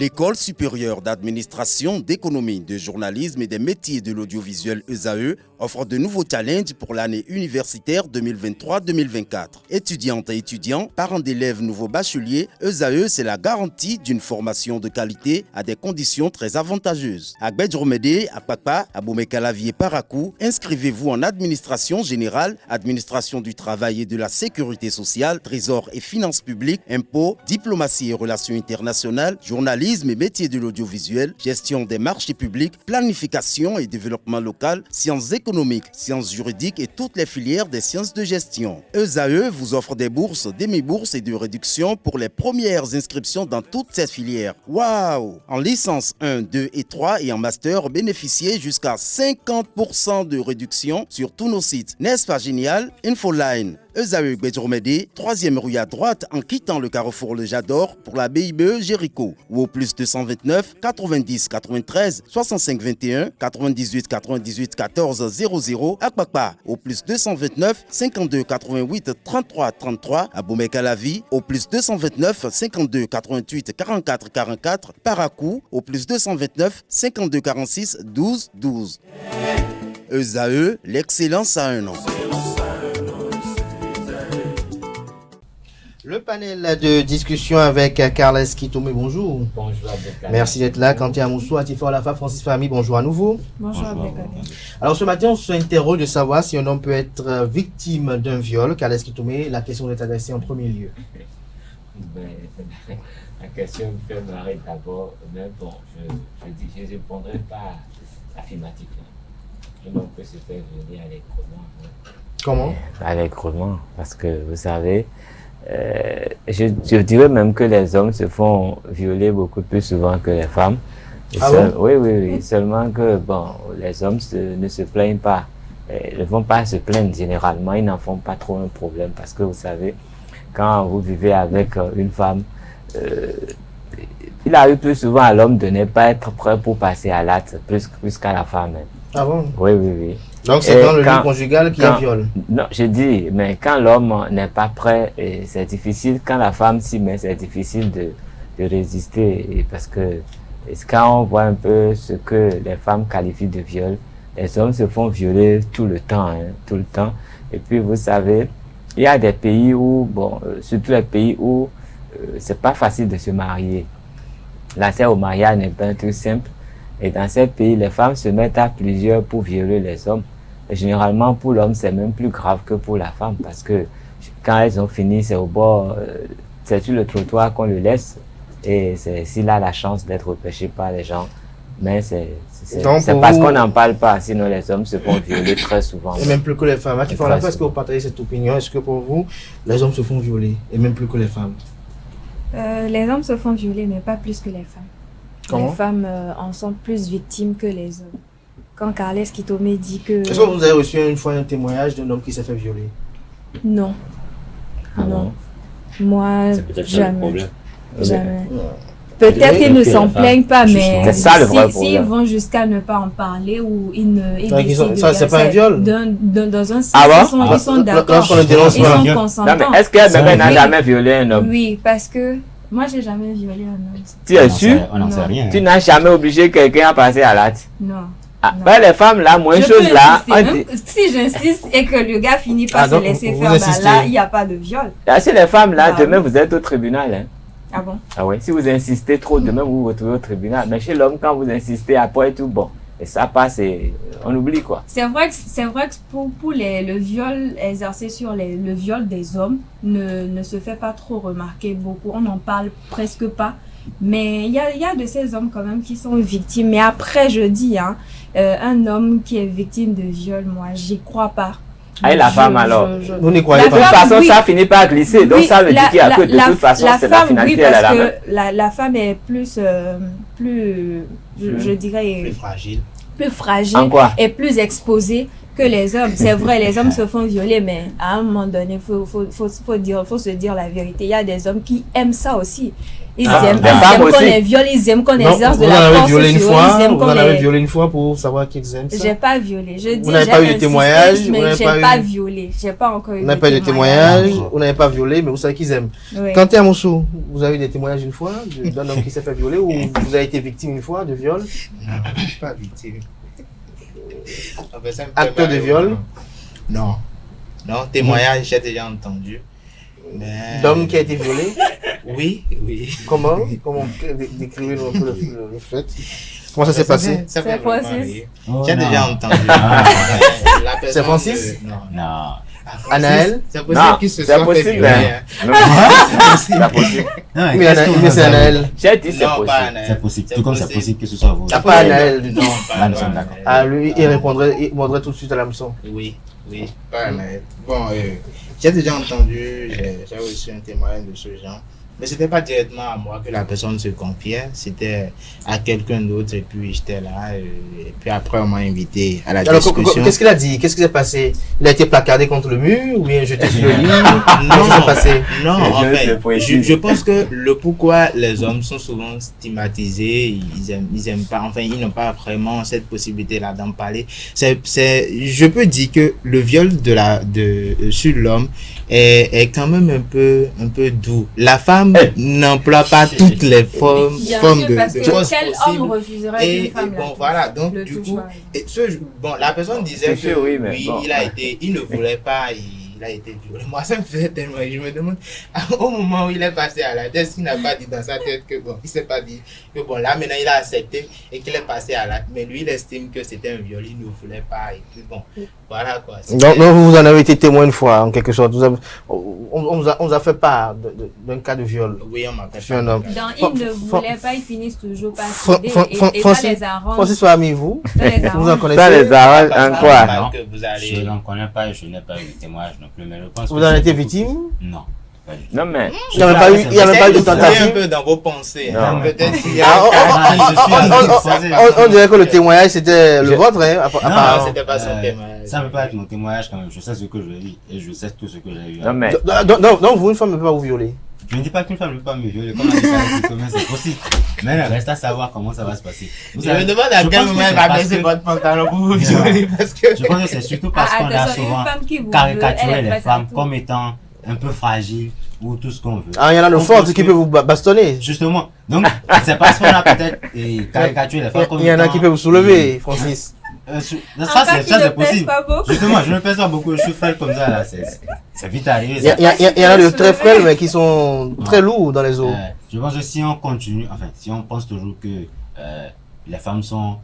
L'École supérieure d'administration, d'économie, de journalisme et des métiers de l'audiovisuel ESAE offre de nouveaux challenges pour l'année universitaire 2023-2024. Étudiantes et étudiants, parents d'élèves nouveaux bacheliers, ESAE, c'est la garantie d'une formation de qualité à des conditions très avantageuses. À Gbedjromede, à Papa, à Boumekalavi et Parakou, inscrivez-vous en administration générale, administration du travail et de la sécurité sociale, trésor et finances publiques, impôts, diplomatie et relations internationales, journalisme et métiers de l'audiovisuel, gestion des marchés publics, planification et développement local, sciences économiques, sciences juridiques et toutes les filières des sciences de gestion. ESAE vous offre des bourses, demi-bourses et de réductions pour les premières inscriptions dans toutes ces filières. Waouh! En licence 1, 2 et 3 et en master, bénéficiez jusqu'à 50% de réduction sur tous nos sites. N'est-ce pas génial? Infoline. ESAE Gbedjromede, 3e rue à droite en quittant le carrefour Le Jador pour la BIBE Jéricho ou au plus 229 90 93 65 21 98 98 14 00 à Kpakpa au plus 229 52 88 33 33 à Boumekalavi au plus 229 52 88 44 44 Parakou au plus 229 52 46 12 12. ESAE, l'excellence à un an. Le panel de discussion avec Carles Kitome, bonjour. Bonjour Abdelkader. Merci d'être là. Quentin Amoussou, Atifor Lafa, Francis Fami, bonjour à nouveau. Bonjour Abdelkader. Alors ce matin, on s'interroge de savoir si un homme peut être victime d'un viol. Carles Kitome, la question est adressée en premier lieu. La question me fait marrer d'abord, mais bon, je ne répondrai pas affirmativement. Un homme peut se faire violer allègrement. Comment? Allègrement, parce que vous savez, je dirais même que les hommes se font violer beaucoup plus souvent que les femmes. Oui, seulement que bon, les hommes ne se plaignent pas. Ils ne vont pas se plaindre généralement, ils n'en font pas trop un problème parce que vous savez, quand vous vivez avec une femme, il arrive plus souvent à l'homme de ne pas être prêt pour passer à l'acte plus qu'à la femme. Ah bon? Oui. Donc c'est dans le lieu conjugal qu'il y a viol? Non, je dis, mais quand l'homme n'est pas prêt, c'est difficile. Quand la femme s'y met, c'est difficile de résister. Parce que quand on voit un peu ce que les femmes qualifient de viol, les hommes se font violer tout le temps. Et puis vous savez, il y a des pays où, surtout les pays où c'est pas facile de se marier. L'accès au mariage n'est pas un truc simple. Et dans ces pays, les femmes se mettent à plusieurs pour violer les hommes. Et généralement, pour l'homme, c'est même plus grave que pour la femme parce que quand elles ont fini, c'est au bord, c'est sur le trottoir qu'on le laisse. Et c'est s'il a la chance d'être repêché par les gens. Mais c'est parce qu'on n'en parle pas, sinon les hommes se font violer très souvent. Et même plus que les femmes. Est-ce que vous partagez cette opinion? Est-ce que pour vous, les hommes se font violer et même plus que les femmes? Les hommes se font violer, mais pas plus que les femmes. Comment? Les femmes en sont plus victimes que les hommes. Quand Carles Kitome dit que... Est-ce que vous avez reçu une fois un témoignage d'un homme qui s'est fait violer? Non. Ah non. Moi, c'est peut-être jamais. Ça le problème. Jamais. Peut-être qu'ils ne s'en plaignent pas, mais s'ils vont jusqu'à ne pas en parler ou ils ne... Ça, c'est pas un viol? Dans un sens, ils sont d'accord. Ils sont consentants. Est-ce qu'elle n'a jamais violé un homme? Oui, parce que moi, j'ai jamais violé un homme. Tu es sûr? On n'en sait rien. Tu n'as jamais obligé quelqu'un à passer à l'acte? Non. Ben les femmes là, moins chose là. Si j'insiste et que le gars finit par se laisser faire, là, il n'y a pas de viol. Si les femmes là, demain vous êtes au tribunal. Hein. Ah bon? Ah ouais. Si vous insistez trop, demain vous vous retrouvez au tribunal. Mais chez l'homme, quand vous insistez, après tout, bon. Et ça passe et on oublie quoi. C'est vrai que pour le viol exercé sur le viol des hommes ne se fait pas trop remarquer beaucoup. On n'en parle presque pas. Mais il y a de ces hommes quand même qui sont victimes. Mais après, je dis, un homme qui est victime de viol, moi, j'y crois pas. Et la femme alors? Vous n'y croyez pas? De toute façon, ça finit par glisser. Donc ça veut dire qu'il y a que de toute façon, c'est la finalité. Oui, parce que la femme est plus je dirais... Plus fragile et plus exposée que les hommes. C'est vrai, les hommes se font violer, mais à un moment donné, faut se dire la vérité. Il y a des hommes qui aiment ça aussi. Ils Ah, aiment, les ils femmes aiment qu'on aussi. les viole, ils aiment qu'on Non, exerce de vous en la avez force violé une sur eux, fois, ils aiment vous qu'on en avez les... violé une fois pour savoir qu'ils aiment ça. J'ai pas violé. Je dis, Vous n'avez j'ai pas eu de insisté, témoignage, vous mais n'avez j'ai pas pas eu- violé. J'ai pas encore eu Vous n'avez pas eu de témoignage, vous n'avez pas violé, mais vous savez qu'ils aiment. Oui. Quentin Amoussou, vous avez eu des témoignages une fois d'un homme qui s'est fait violer ou vous avez été victime une fois de viol? Pas victime. Enfin, ça me fait Acteur de mal, viol? Non. Non, témoignage, j'ai déjà entendu. Mais... D'homme qui a été violé? Oui, oui. Comment décrivez-nous un peu le fait? Comment ça s'est passé? Ça fait C'est vraiment Francis. rire. Oh, J'ai non. déjà entendu. La personne C'est Francis? Non. Non. Anaël? C'est possible Non, qu'il se c'est soit fait possible, violer, hein. hein. Non, c'est pas possible. Non, Mais qu'est-ce que vous c'est avez? Anaël. J'ai dit c'est Non, pas possible. Anaël. C'est possible. Tout comme c'est possible que ce soit vous. Ah, pas Anaël du tout. Non, pas Ah, nous sommes Anaël. d'accord. Ah, lui, il répondrait tout de suite à l'hameçon. Oui, oui, pas Anaël. Bon, j'ai déjà entendu, j'ai reçu un témoignage de ce genre. Mais c'était pas directement à moi que la personne se confiait, c'était à quelqu'un d'autre et puis j'étais là et puis après on m'a invité à la Alors, discussion. qu'est-ce qu'il a dit? Qu'est-ce qui s'est passé? Il a été placardé contre le mur ou bien jeté sur le lit? Non, Qu'est-ce qui s'est passé? non, en Je fait, sais pas ici. je pense que le pourquoi les hommes sont souvent stigmatisés, ils aiment pas, enfin, ils n'ont pas vraiment cette possibilité-là d'en parler. Je peux dire que le viol sur l'homme est quand même un peu doux. La femme n'emploie pas toutes les formes Bien formes sûr, de parce que force quel homme possibles. refuserait Et une femme bon, là voilà, donc le du touche, coup, par exemple. bon, la personne disait C'est que sûr, oui, mais bon. il ne voulait pas, il a été violé. Moi, ça me faisait tellement, je me demande, au moment où il est passé à l'acte, est-ce qu'il n'a pas dit dans sa tête que bon, il s'est pas dit que bon, là, maintenant, il a accepté et qu'il est passé à l'acte, mais lui, il estime que c'était un viol, il ne voulait pas, et puis bon, voilà quoi. Donc, vous en avez été témoin une fois, en quelque sorte. On vous a fait part d'un cas de viol Oui, on m'a fait sur un homme. Dans ils ne voulaient pas, ils finissent toujours par Fran- céder Fran- et Francis- ça les arrange. Francis Fahmy, vous? Ça les Vous en arrange. connaissez? Ça les arrange Pas en ça, quoi? pas Non. que vous Je allez... n'en connais pas et je n'ai pas eu de témoignage non plus, mais je pense Vous que en c'est avez été beaucoup- victime? Non, pas du tout. Non, mais Il n'y avait pas eu de Essayez de fouiller un tentative? peu dans vos pensées. Non. Hein. Peut-être qu'il y a Ah, un cas on dirait que le témoignage c'était le vôtre, hein, Non, apparemment. c'était pas son témoignage. Ça ne peut pas être mon témoignage quand même. Je sais ce que je vis et je sais tout ce que j'ai eu. non, mais Donc, vous, une femme ne peut pas vous violer. Je ne dis pas qu'une femme ne peut pas me violer. Comme on dit, c'est possible. Mais il reste à savoir comment ça va se passer. Vous Je me savez, demande à je quel pense que moment c'est elle va parce baisser que- votre pantalon pour vous violer parce que... Je pense que c'est surtout parce Ah, qu'on a attention, souvent une femme qui vous veut, caricaturé elle est les prête à femmes tout. comme étant un peu fragiles ou tout ce qu'on veut. Ah, il y en a de On fortes pense qui que- peuvent vous bastonner. Justement. Donc, c'est parce qu'on a peut-être caricaturé les femmes comme Il y en a étant- qui peuvent vous soulever, Francis. Ça, c'est pèse possible. pas beaucoup. Justement, je ne pèse pas beaucoup, je suis frêle comme ça, là. C'est vite arrivé. Il y en a de très frêles, mais qui sont très lourds dans les eaux. Je pense que si on continue, enfin, si on pense toujours que les femmes sont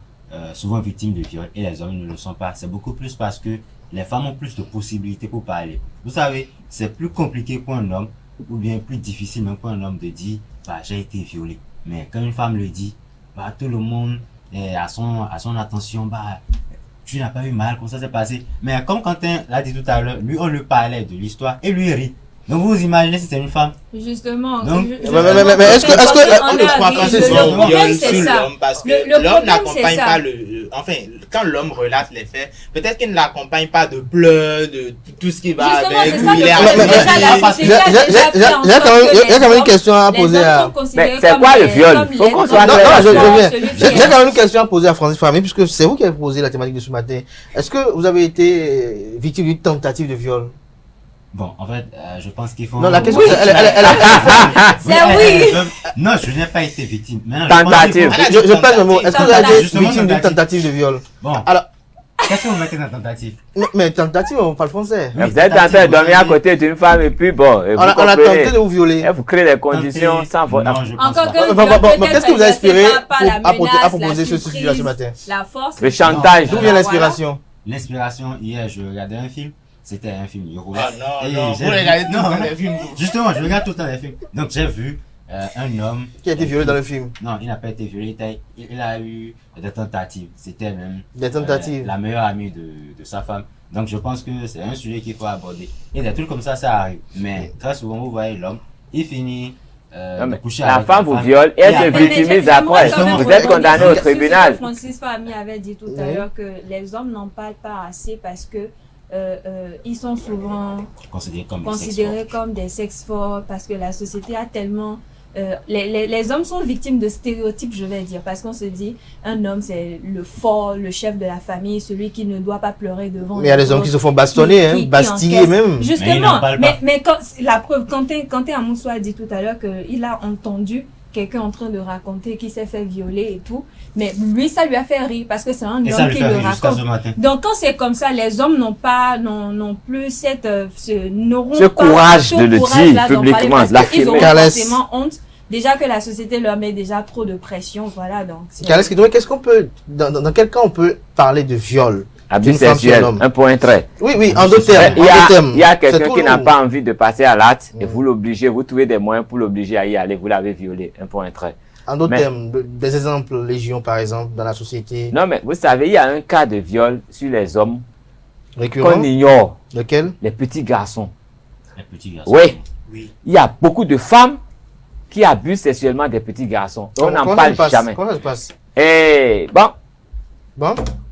souvent victimes de viol et les hommes ne le sont pas, c'est beaucoup plus parce que les femmes ont plus de possibilités pour parler. Vous savez, c'est plus compliqué pour un homme, ou bien plus difficile même pour un homme de dire, bah, j'ai été violé. Mais quand une femme le dit, bah, tout le monde est à son attention, bah, tu n'as pas eu mal, comme ça s'est passé. Mais comme Quentin l'a dit tout à l'heure, lui, on lui parlait de l'histoire et lui il rit. Donc vous vous imaginez si c'est une femme. Justement. Donc- mais est-ce que- On ne croit pas que c'est le un problème, viol c'est sur ça. l'homme parce que Le l'homme problème, n'accompagne c'est ça. pas enfin, quand l'homme relate les faits, peut-être qu'il ne l'accompagne pas de pleurs, de tout ce qui va Justement, avec. c'est ça il le est problème. mais- Déjà, la mais- société a déjà fait en Il y a sorte quand même que il y a quand même les une question à hommes poser sont à. considérés Mais c'est comme quoi le les- viol? comme Faut les qu'on hommes. soit Non, clair. non, je viens. Celui qui J'ai est- quand même une question à poser à Francis Fahmy, puisque c'est vous qui avez posé la thématique de ce matin. Est-ce que vous avez été victime d'une tentative de viol? Bon, en fait, je pense qu'il faut... Non, la question, Oui. Oui, C'est oui. Non, je n'ai pas été victime. Maintenant, je pense Tentative. qu'il faut- je pèse le mot. Est-ce que vous avez été Justement, victime d'une tentative. tentative de viol? Bon, Alors, qu'est-ce que vous mettez dans tentative? mais tentative, on parle français. Oui, vous êtes en train de dormir à côté d'une femme et puis bon, et On vous a tenté comprenez. de vous violer. Et vous créez les conditions Tenter- sans votre. Non, je pense Encore pas. que Bon, le viol, qu'est-ce peut-être qui vous a inspiré exercé par la à menace, proposer la ce sujet-là ce matin? La force. Le chantage. D'où vient l'inspiration? L'inspiration, hier, je regardais un film. C'était un film Yoruba. Ah non, Et non, j'ai vous vu- regardez tout Non, le temps les films. Justement, je regarde tout le temps les films. Donc, j'ai vu un homme... Qui a été violé dans le film? Non, il n'a pas été violé. Il a eu des tentatives. C'était même Des tentatives. la meilleure amie de sa femme. Donc, je pense que c'est un sujet qu'il faut aborder. Et des trucs comme ça arrive. Mais très souvent, vous voyez l'homme, il finit Non, de mais coucher la avec femme vous viole et elle se après- victimise J'aimerais après. quand même Vous vous êtes rebondir condamné au sur ce que tribunal. Francis Fahmy avait dit tout à Oui. l'heure que les hommes n'en parlent pas assez parce que ils sont souvent considéré comme considérés comme des sex forts parce que la société a tellement les hommes sont victimes de stéréotypes, je vais dire, parce qu'on se dit un homme c'est le fort, le chef de la famille, celui qui ne doit pas pleurer devant. Mais il y a des hommes qui se font bastonner, bastiller même. Justement, mais quand, la preuve, quand Amoussou a dit tout à l'heure qu'il a entendu quelqu'un en train de raconter qui s'est fait violer et tout, mais lui ça lui a fait rire parce que c'est un homme qui le raconte. Donc quand c'est comme ça, les hommes n'ont plus ce courage de le dire publiquement, ils ont forcément honte. Déjà que la société leur met déjà trop de pression, voilà donc. Qu'est-ce qu'on peut, dans quel cas on peut parler de viol? Abus sexuel, un point très. Oui, en deux termes. Il y a quelqu'un qui n'a pas envie de passer à l'acte et vous l'obligez, vous trouvez des moyens pour l'obliger à y aller, vous l'avez violé, un point très. En d'autres termes, des exemples légion par exemple dans la société. Non mais vous savez, il y a un cas de viol sur les hommes récurrent qu'on ignore. Lequel? Les petits garçons. Les petits garçons. Oui. Il y a beaucoup de femmes qui abusent sexuellement des petits garçons. On n'en parle jamais. Comment ça se passe? Et bon,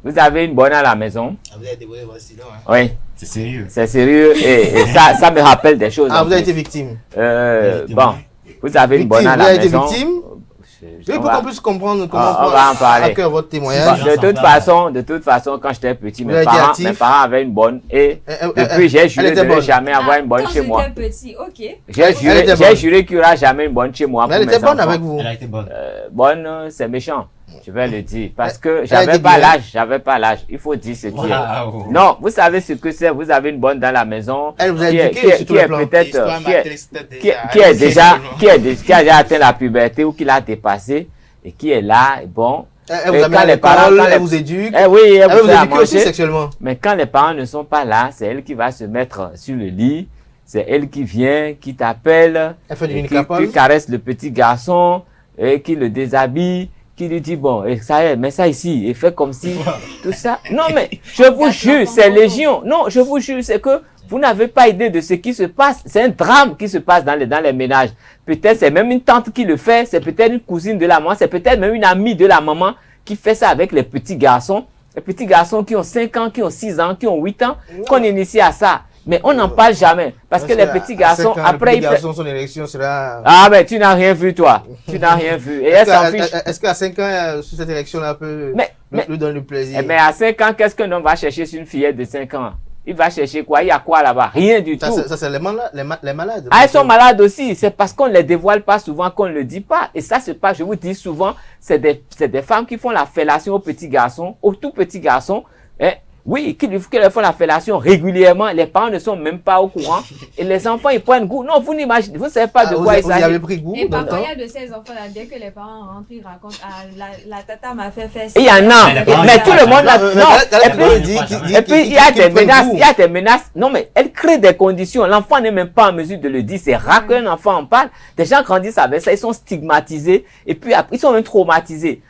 vous avez une bonne à la maison. Vous avez débrouillé aussi, non? Oui. C'est sérieux. C'est sérieux et ça me rappelle des choses. Ah, vous avez été victime. Vous avez une bonne à la maison. Vous avez été victime? Oui, pour qu'on puisse comprendre comment on va en parler. À cœur votre témoignage. De toute façon, quand j'étais petit, mes parents avaient une bonne et depuis j'ai juré de ne jamais avoir une bonne chez moi. Quand j'étais petit, ok. J'ai juré qu'il n'y aura jamais une bonne chez moi. Mais elle était bonne avec vous. Elle a été bonne. Bonne, c'est méchant. Je vais le dire. Parce que j'avais pas l'âge. Il faut dire ce qui est. Non, vous savez ce que c'est. Vous avez une bonne dans la maison. Elle vous a éduqué qui est peut-être, qui a déjà atteint la puberté ou qui l'a dépassé et qui est là, bon. Elle vous amène à l'école, elle vous éduque. Oui, elle vous éduque aussi sexuellement. Mais quand les parents ne sont pas là, c'est elle qui va se mettre sur le lit. C'est elle qui vient, qui t'appelle. Elle fait du qui caresse le petit garçon et qui le déshabille. Qui lui dit, bon, et ça y est, mets ça ici, et fait comme si, tout ça. Non, mais, je vous jure, c'est légion. Non, je vous jure, c'est que vous n'avez pas idée de ce qui se passe. C'est un drame qui se passe dans les ménages. Peut-être c'est même une tante qui le fait, c'est peut-être une cousine de la maman, c'est peut-être même une amie de la maman qui fait ça avec les petits garçons. Les petits garçons qui ont 5 ans, qui ont 6 ans, qui ont 8 ans, qu'on initie à ça. Mais on n'en parle jamais. Parce que les petits garçons, après, son élection sera... Ah, mais tu n'as rien vu, toi. Tu n'as rien vu. Et elle s'en fiche. Est-ce qu'à 5 ans, sur cette élection-là, peut lui donner du plaisir? Mais à 5 ans, qu'est-ce qu'un homme va chercher sur une fillette de 5 ans? Il va chercher quoi? Il y a quoi là-bas? Rien du tout. Ça, c'est les malades. Ah, ils sont malades aussi. C'est parce qu'on ne les dévoile pas souvent qu'on ne le dit pas. Et ça se passe, je vous dis souvent, c'est des femmes qui font la fellation aux petits garçons, aux tout petits garçons. Oui, qui leur font la fellation régulièrement. Les parents ne sont même pas au courant. Et les enfants, ils prennent goût. Non, vous n'imaginez, vous ne savez pas de quoi il s'agit. Vous avez pris goût. Et parfois, il y a de ces enfants-là, dès que les parents rentrent, ils racontent, la tata m'a fait faire ça. Il y en a. Mais tout le monde a, non. Et puis, il y a des menaces. Non, mais elle crée des conditions. L'enfant n'est même pas en mesure de le dire. C'est rare qu'un enfant en parle. Des gens grandissent avec ça. Ils sont stigmatisés. Et puis, après, ils sont même traumatisés.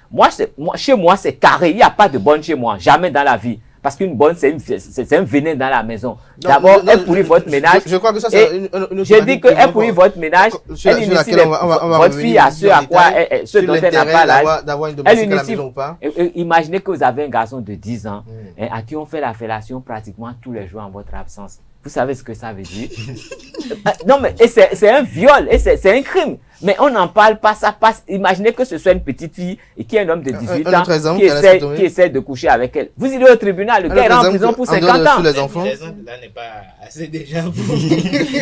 Chez moi, c'est carré. Il n'y a pas de bonne chez moi. Jamais dans la vie. Parce qu'une bonne, c'est un venin dans la maison. D'abord, elle pourrit votre ménage. Je crois que ça, c'est une je dis qu'elle pourrit votre ménage. Elle initie votre fille à ce à quoi, ce dont elle n'a pas l'âge. Elle initie. Imaginez que vous avez un garçon de 10 ans à qui on fait la fellation pratiquement tous les jours en votre absence. Vous savez ce que ça veut dire? Non, mais c'est un viol, et c'est un crime. Mais on n'en parle pas, ça passe. Imaginez que ce soit une petite fille et qu'il y ait un homme de 18 ans qui essaie de coucher avec elle. Vous irez au tribunal, le gars est en prison pour 50 ans. Les enfants. Là n'est pas assez déjà pour...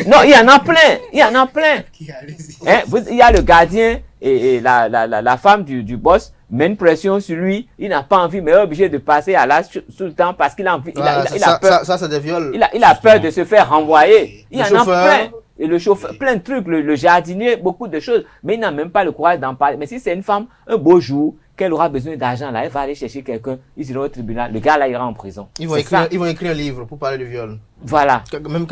Non, il y en a plein, il y en a plein. Il y a le gardien et la femme du boss met une pression sur lui, il n'a pas envie, mais est obligé de passer à l'âge tout le temps parce qu'il a envie, il a peur. Ça, c'est des viols. Il a peur de se faire renvoyer. Il y en a plein. Et le chauffeur, plein de trucs, le jardinier, beaucoup de choses. Mais il n'a même pas le courage d'en parler. Mais si c'est une femme, un beau jour, qu'elle aura besoin d'argent, là, elle va aller chercher quelqu'un, ils iront au tribunal, le gars là ira en prison. Ils vont écrire un livre pour parler de viol. Voilà. Même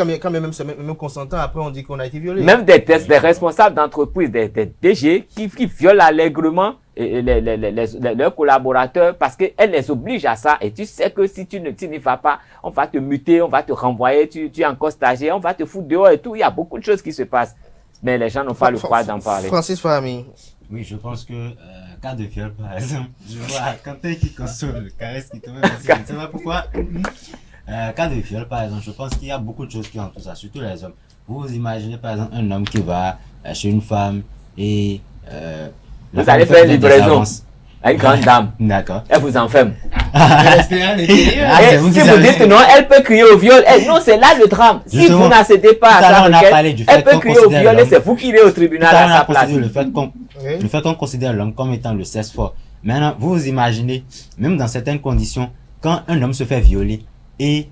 consentant, après on dit qu'on a été violé. Même des responsables d'entreprise, des DG, qui violent allègrement leurs collaborateurs parce qu'elles les obligent à ça. Et tu sais que si tu n'y vas pas, on va te muter, on va te renvoyer, tu es encore stagiaire, on va te foutre dehors et tout. Il y a beaucoup de choses qui se passent. Mais les gens n'ont pas le courage d'en parler. Francis Fahmy. Oui, je pense que, cas de viol, par exemple, je vois Quentin qui console, Caresse qui te met, je ne sais pas pourquoi. Cas de viol, par exemple, je pense qu'il y a beaucoup de choses qui entourent ça, surtout les hommes. Vous imaginez, par exemple, un homme qui va chez une femme et la Vous femme allez fait faire peut-être des livraison avances. à une grande dame. D'accord. Elle vous enferme. Ah, Et c'est vous qui si vous savez. dites non, elle peut crier au viol. Non, c'est là le drame. Si Justement, vous n'accédez pas tout à à l'heure, ça, on a parlé du fait elle peut qu'on crier au considère viol et l'homme- c'est vous qui irez au Tout tribunal à l'heure, à on sa a place. considéré Oui. le fait qu'on considère l'homme comme étant le sexe fort. Maintenant, vous vous imaginez, même dans certaines conditions, quand un homme se fait violer et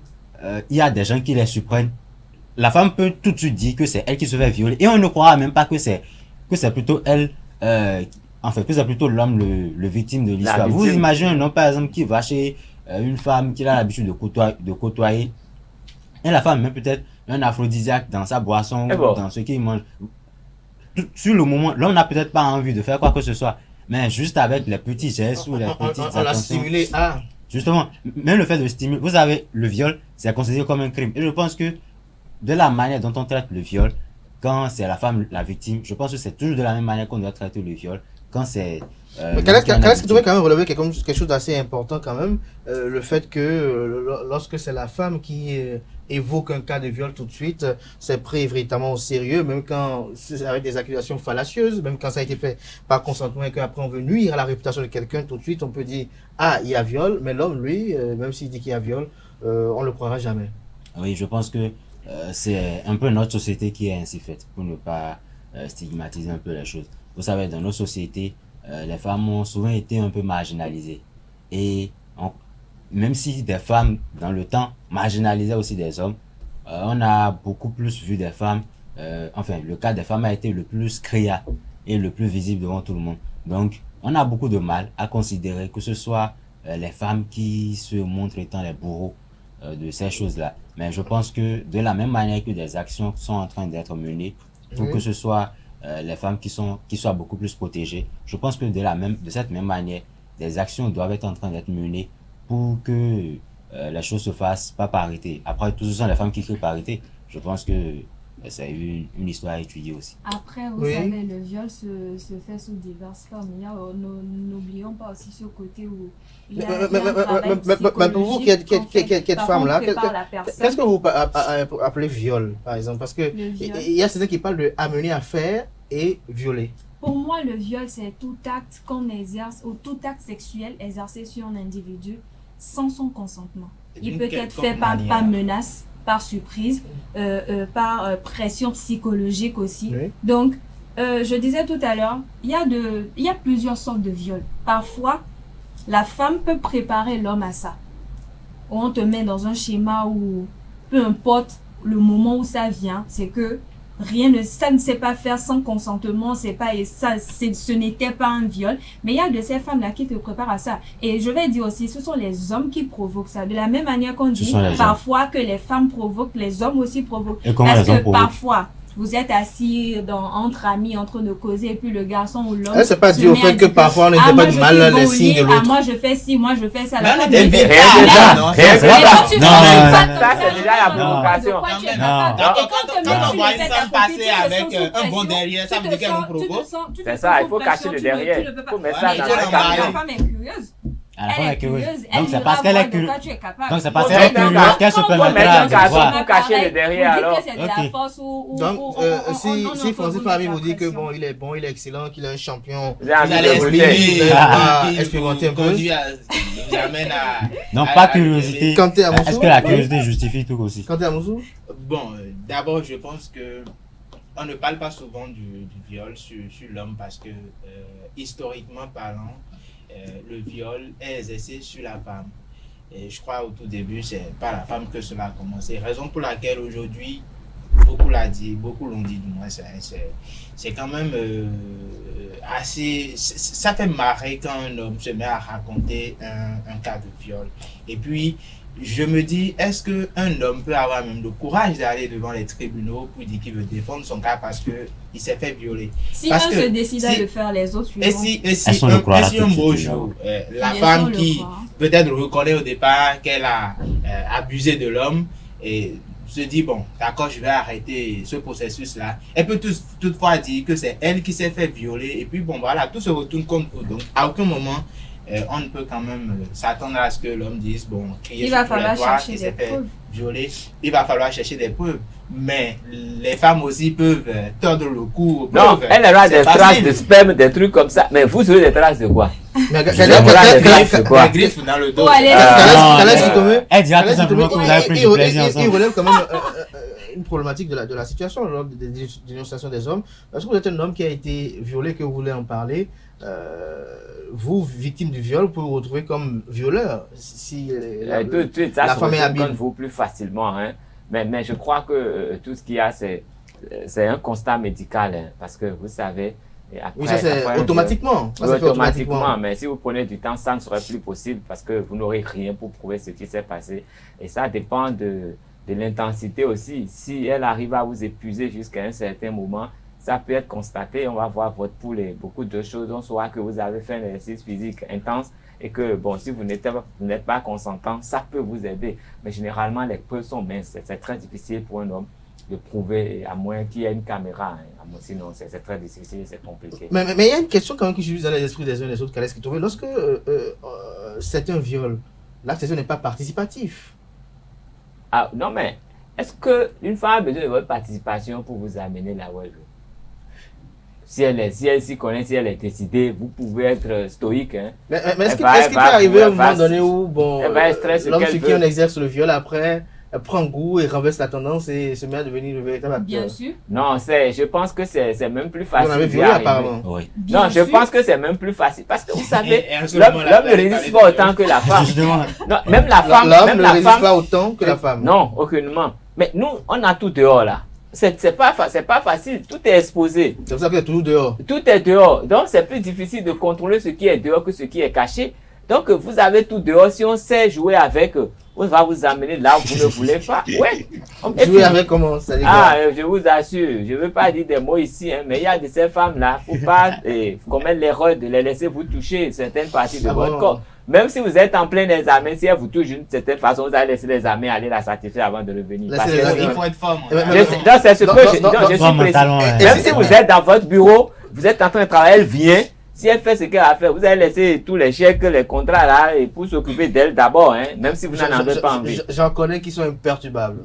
il y a des gens qui les surprennent, la femme peut tout de suite dire que c'est elle qui se fait violer et on ne croira même pas que c'est plutôt elle, en fait, que c'est plutôt l'homme le victime de l'histoire. Vous victime. imaginez un homme, par exemple, qui va chez une femme qu'il a l'habitude de côtoyer, et la femme met peut-être un aphrodisiaque dans sa boisson Et ou bon. dans ce qu'il mange. Sur le moment, l'homme n'a peut-être pas envie de faire quoi que ce soit, mais juste avec les petits gestes ou les petites On l'a attentions. stimulé à. Justement, même le fait de stimuler, vous savez, le viol, c'est considéré comme un crime. Et je pense que de la manière dont on traite le viol, quand c'est la femme la victime, je pense que c'est toujours de la même manière qu'on doit traiter le viol. Quand c'est... Mais Kalex qui devrait quand même relever quelque chose d'assez important quand même, le fait que lorsque c'est la femme qui évoque un cas de viol tout de suite, c'est pris véritablement au sérieux, même quand c'est avec des accusations fallacieuses, même quand ça a été fait par consentement et qu'après on veut nuire à la réputation de quelqu'un, tout de suite on peut dire ah il y a viol, mais l'homme lui, même s'il dit qu'il y a viol, on le croira jamais. Oui, je pense que c'est un peu notre société qui est ainsi faite, pour ne pas stigmatiser un peu les choses. Vous savez, dans nos sociétés, les femmes ont souvent été un peu marginalisées. Et même si des femmes, dans le temps, marginalisaient aussi des hommes, on a beaucoup plus vu des femmes, enfin, le cas des femmes a été le plus criard et le plus visible devant tout le monde. Donc, on a beaucoup de mal à considérer que ce soit les femmes qui se montrent étant les bourreaux de ces choses-là. Mais je pense que de la même manière que des actions sont en train d'être menées pour que ce soit les femmes qui soient beaucoup plus protégées, je pense que de cette même manière, des actions doivent être en train d'être menées pour que les choses se fassent pas parité. Après, tout ce sont les femmes qui crient parité. Je pense que c'est une histoire à étudier aussi. Après, vous Oui. savez, le viol se fait sous diverses formes. N'oublions pas aussi ce côté où il y a un travail Mais pour vous qui êtes psychologique femme là, qu'on fait par la personne. qu'est-ce que vous appelez viol par exemple? Parce que Le viol. il y a certains qui parlent de amener à faire et violer. Pour moi, le viol, c'est tout acte qu'on exerce ou tout acte sexuel exercé sur un individu sans son consentement. Il peut être fait par menace, par surprise, par pression psychologique aussi. Oui. Donc, je disais tout à l'heure, il y a plusieurs sortes de viols. Parfois, la femme peut préparer l'homme à ça. On te met dans un schéma où, peu importe le moment où ça vient, c'est que ça ne sait pas faire sans consentement, ce n'était pas un viol. Mais il y a de ces femmes-là qui te préparent à ça. Et je vais dire aussi, ce sont les hommes qui provoquent ça. De la même manière qu'on dit sont les hommes. parfois que les femmes provoquent, les hommes aussi provoquent. Et comment Parce les hommes que provoquent? parfois, vous êtes assis entre amis, en train de causer, et puis le garçon ou l'homme. C'est pas se dû au met à fait que dire parfois on ah, n'interprète moi, je mal suis les bon au signes lit, de ah, l'autre. moi je fais ci, moi je fais ça. Mais on La ne femme dit, devient Rien pas que là, ça. non, Rien c'est que vrai. ça. tu Non, ne non, fais non, pas non. comme Ça, c'est déjà la de provocation. quoi tu es Non. capable. Donc, Et quand quand te on met voit sur une le fait femme à côté, passer tu te avec sens sous un bon pression, derrière, ça tu veut te dire qu'elle sens- nous tu te provoque. sens- tu te C'est sens ça, il sous faut pression, cacher le tu ne- derrière. tu ne peux pas. Faut mettre ça Et dans je un sais que camion. la femme est curieuse. À la fin, Elle elle est est curieuse. curieuse. Donc, Elle c'est ira parce qu'elle voir est de quoi curieuse. tu es capable. Donc, c'est parce Faut qu'elle est mettre un curieuse carton, qu'elle se faut permettra mettre un de carton voir. pour cacher le derrière, Vous dites alors. que c'est de la Ok. force ou Donc, si on Francis vous Fami met vous la dit que pression. bon, il est excellent, qu'il est un champion, Vous avez Vous envie allez de oui, goûter. oui. expliquer, Ah, qui expérimenter un peu. conduit vous amène à... Non, à- pas à- curiosité. Quand t'es à Est-ce Moussou, que la oui. curiosité justifie tout aussi? Quand t'es à Moussou, Bon, d'abord, je pense que on ne parle pas souvent du viol sur l'homme parce que, historiquement parlant, le viol est exercé sur la femme. Et je crois au tout début, c'est par la femme que cela a commencé. Raison pour laquelle aujourd'hui, beaucoup l'ont dit du moins, c'est quand même assez... Ça fait marrer quand un homme se met à raconter un cas de viol. Et puis, je me dis, est-ce qu'un homme peut avoir même le courage d'aller devant les tribunaux pour dire qu'il veut défendre son cas parce qu'il s'est fait violer? Si Parce un que se décide à si- le faire, les autres Et suivront. si Est-ce qu'on le croira un tout de suite, beau déjà? jour, la Bien femme sûr, le qui croit. peut-être reconnaît au départ qu'elle a abusé de l'homme et se dit, bon, d'accord, je vais arrêter ce processus-là. Elle peut toutefois dire que c'est elle qui s'est fait violer et puis bon, voilà, tout se retourne contre vous. Donc, à aucun moment, on ne peut quand même s'attendre à ce que l'homme dise, bon, crier Il va sur tous les falloir toits chercher qu'il des s'est fait preuves. violer. Il va falloir chercher des preuves. Mais les femmes aussi peuvent tordre le cou aux Non, preuves. elle aura C'est des traces facile. de sperme, des trucs comme ça. Mais vous aurez des traces de quoi? Mais Quoi? Des griffes dans le dos. Oh, allez. Elle dira tout simplement que vous avez pris du plaisir il ensemble. relève quand même une problématique de la situation lors des dénonciations des hommes. Parce que vous êtes un homme qui a été violé, que vous voulez en parler. Vous, victime du viol, vous pouvez vous retrouver comme violeur si Tout de suite, ça la se femme est retrouve habile. contre vous plus facilement. Hein. Mais je crois que tout ce qu'il y a, c'est un constat médical. Hein, parce que vous savez, et après, Oui, ça c'est après un automatiquement. Ça, viol, se fait automatiquement. mais si vous prenez du temps, ça ne serait plus possible parce que vous n'aurez rien pour prouver ce qui s'est passé. Et ça dépend de l'intensité aussi. Si elle arrive à vous épuiser jusqu'à un certain moment, ça peut être constaté. On va voir votre pouls et beaucoup de choses. On saura que vous avez fait un exercice physique intense et que, bon, si vous n'êtes pas consentant, ça peut vous aider. Mais généralement, les preuves sont minces. C'est très difficile pour un homme de prouver, à moins qu'il y ait une caméra. Hein. Sinon, c'est très difficile, c'est compliqué. Mais il y a une question quand même qui se dans les esprits des uns et des autres. Qu'est-ce qui trouve lorsque c'est un viol, l'accession n'est pas participatif. Ah, non, mais est-ce qu'une femme a besoin de votre participation pour vous amener là où elle veut? Si elle s'y connaît, si elle est décidée, vous pouvez être stoïque. Hein. Mais est-ce qu'il peut arriver à un moment donné où bon, l'homme sur qui on exerce le viol après prend goût et renverse la tendance et se met à devenir le véritable acteur? Bien sûr. Non, je pense que c'est même plus facile. Vous en avez d'y violé arriver. apparemment. Oui. Non, je pense que c'est même plus facile. Parce que vous savez, l'homme ne résiste pas autant que la femme. Justement, Non, même la femme. L'homme Même ne la résiste femme. pas autant que la femme. Non, aucunement. Mais nous, on a tout dehors là. C'est pas facile. Tout est exposé. C'est pour ça que c'est toujours dehors. Tout est dehors. Donc, c'est plus difficile de contrôler ce qui est dehors que ce qui est caché. Donc, vous avez tout dehors. Si on sait jouer avec, on va vous amener là où vous ne voulez pas. Ouais. Jouer avec comment ça dit Je vous assure, je ne veux pas dire des mots ici, hein, mais il y a de ces femmes-là, il ne faut pas commettre l'erreur de les laisser vous toucher certaines parties de votre corps. Même si vous êtes en plein examen, si elle vous touche d'une certaine façon, vous allez laisser l'examen aller la satisfaire avant de revenir. Laissez Parce les que examens. Il faut être fort. non, c'est ce que je suis précis. Même si vous êtes dans votre bureau, vous êtes en train de travailler, elle vient. Si elle fait ce qu'elle a fait, vous allez laisser tous les chèques, les contrats là, et pour s'occuper d'elle d'abord, hein, même si vous n'en avez pas envie. J'en connais qui sont imperturbables.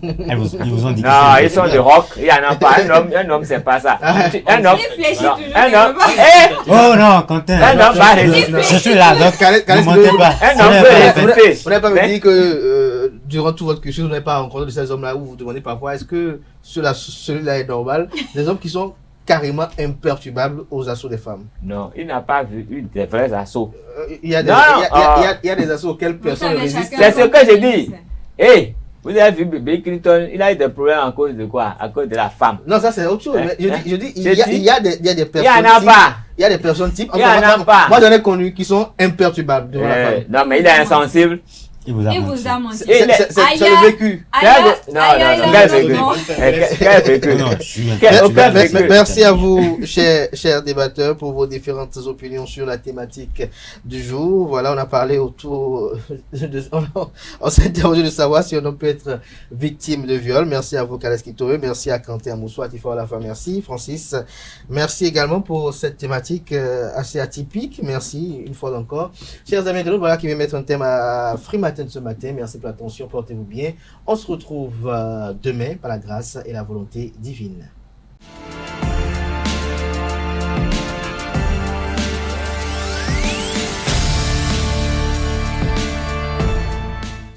ils vous ont dit que Non, c'est- ils sont de rock, il n'y en a pas. Un homme, c'est pas ça. Un homme. Réfléchis Non, toujours, un il homme. veut pas. Oh non, Quentin. Un homme va je- résister. Je suis là, donc Calais, ne mentez pas. Un homme Ce n'est peut pas- résister. Vous n'avez pas me Mais- dit que durant tout votre cursus, vous n'avez pas rencontré de ces hommes-là où vous vous demandez parfois est-ce que celui-là est normal? Des hommes qui sont carrément imperturbables aux assauts des femmes. Non, il n'a pas eu des vrais assauts. Il y a des, Non, il y a des assauts auxquels Vous personne ne savez, résiste. chacun C'est ce que j'ai dit. Hey, vous avez vu Bill Clinton, il a eu des problèmes à cause de quoi? À cause de la femme. Non, ça c'est autre chose. Mais je dis, il y a des Il n'y personnes. en a pas. Il y a des personnes types. Il y en a pas. Moi, j'en ai connu qui sont imperturbables devant la femme. Non, mais il est insensible. Il vous a Il menti. vous a menti. Et- C'est Aïe, le vécu. Non, quel vécu? non. Quel vécu? Non, je suis Aucun vécu. Merci à vous, chers débatteurs, pour vos différentes opinions sur la thématique du jour. Voilà, on a parlé autour on s'est interrogé de savoir si on peut être victime de viol. Merci à vous, Kales Kitore. Merci à Quentin Amoussou, à Tifor Lafa. Merci, Francis. Merci également pour cette thématique assez atypique. Merci une fois encore. Chers amis de nous, voilà qui va mettre un thème à Free Matin ce matin. Merci pour l'attention. Portez-vous bien. On se retrouve demain par la grâce et la volonté divine.